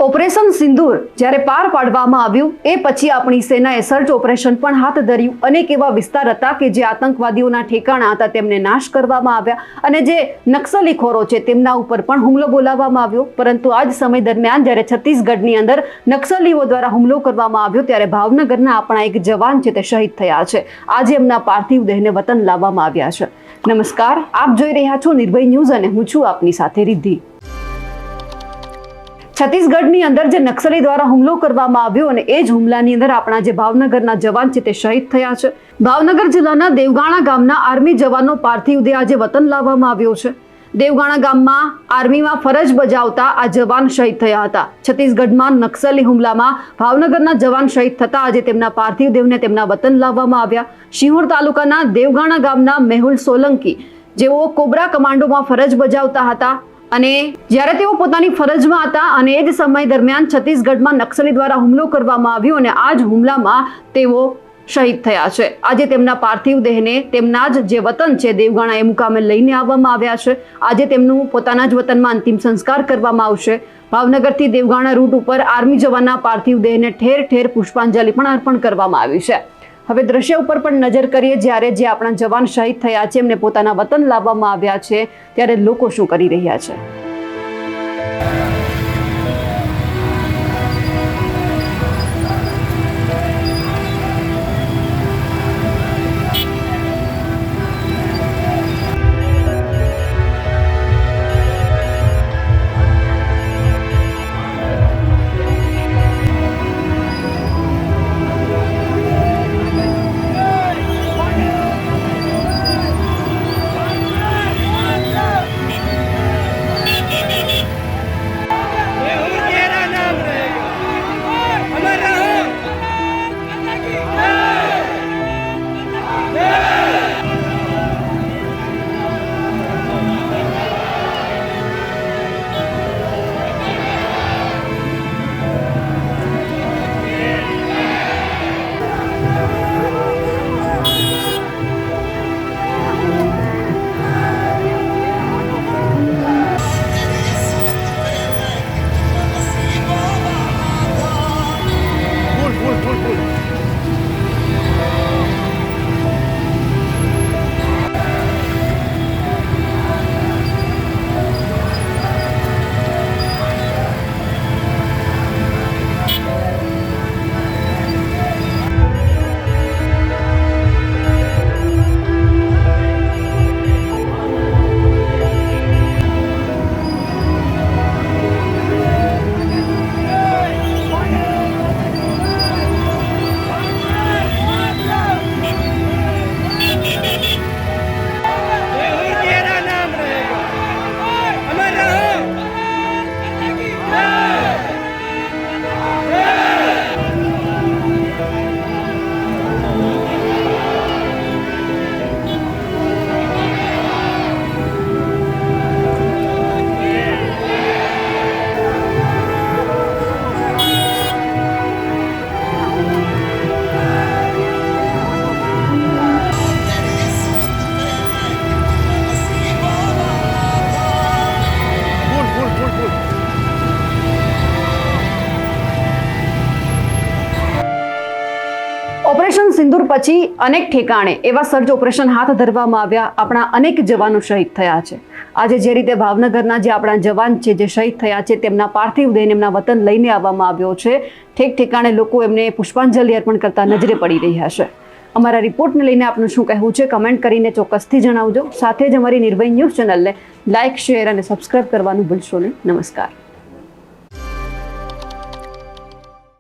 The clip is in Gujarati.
ઓપરેશન સિંદૂર જ્યારે પાર પાડવામાં આવ્યું એ પછી આપણી સેનાએ સર્ચ ઓપરેશન પણ હાથ ધર્યું. અનેક એવા વિસ્તાર હતા કે જે આતંકવાદીઓના ઠેકાણા હતા તેમને નાશ કરવામાં આવ્યા અને જે નક્સલીખોરો છે તેમના ઉપર પણ હુમલો બોલાવવામાં આવ્યો. પરંતુ આ જ સમય દરમિયાન જ્યારે છત્તીસગઢની અંદર નક્સલીઓ દ્વારા હુમલો કરવામાં આવ્યો ત્યારે ભાવનગરના આપણા એક જવાન છે તે શહીદ થયા છે. આજે એમના પાર્થિવ દેહને વતન લાવવામાં આવ્યા છે. નમસ્કાર, આપ જોઈ રહ્યા છો નિર્ભય ન્યૂઝ અને હું છું આપની સાથે રિદ્ધિ. છત્તીસગઢની અંદર જે નક્સલી દ્વારા હુમલો કરવામાં આવ્યો અને એ જ હુમલાની અંદર આપણા જે ભાવનગરના જવાન છે તે શહીદ થયા છે. ભાવનગર જિલ્લાના દેવગાણા ગામના આર્મી જવાનો પાર્થિવ દેહ આજે વતન લાવવામાં આવ્યો છે. દેવગાણા ગામમાં આર્મીમાં ફરજ બજાવતા આ જવાન શહીદ થયા હતા. છત્તીસગઢમાં નક્સલી હુમલામાં ભાવનગરના જવાન શહીદ થતા આજે તેમના પાર્થિવ દેહને તેમના વતન લાવવામાં આવ્યા. શિહોર તાલુકાના દેવગાણા ગામના મેહુલ સોલંકી જેઓ કોબરા કમાન્ડોમાં ફરજ બજાવતા હતા અને જ્યારે તેઓ પોતાની ફરજમાં હતા અને એ જ સમય દરમિયાન છત્તીસગઢમાં નક્સલી દ્વારા હુમલો કરવામાં આવ્યો અને આ જ હુમલામાં તેઓ શહીદ થયા છે. આજે તેમના પાર્થિવ દેહને તેમના જ જે વતન છે દેવગાણા એ મુકામે લઈને આવવામાં આવ્યા છે. આજે તેમનું પોતાના જ વતનમાં અંતિમ સંસ્કાર કરવામાં આવશે. ભાવનગરથી દેવગાણા રૂટ ઉપર આર્મી જવાનના પાર્થિવ દેહને ઠેર ઠેર પુષ્પાંજલિ પણ અર્પણ કરવામાં આવી છે. હવે દ્રશ્ય ઉપર પણ નજર કરીએ. જ્યારે જે આપણા જવાન શહીદ થયા છે એમને પોતાના વતન લાવવામાં આવ્યા છે ત્યારે લોકો શું કરી રહ્યા છે. ઓપરેશન સિંદૂર પછી અનેક ઠેકાણે એવા સર્ચ ઓપરેશન હાથ ધરવામાં આવ્યા. આપણા અનેક જવાનો શહીદ થયા છે. આજે જે રીતે ભાવનગરના જે આપણા જવાન છે જે શહીદ થયા છે તેમના પાર્થિવ દેહને એમના વતન લઈને આવવામાં આવ્યો છે. ઠેક ઠેકાણે લોકો એમને પુષ્પાંજલિ અર્પણ કરતા નજરે પડી રહ્યા છે. અમારા રિપોર્ટને લઈને આપનું શું કહેવું છે કમેન્ટ કરીને ચોક્કસથી જણાવજો. સાથે જ અમારી નિર્ભય ન્યૂઝ ચેનલને લાઇક, શેર અને સબસ્ક્રાઇબ કરવાનું ભૂલશો નહીં. નમસ્કાર.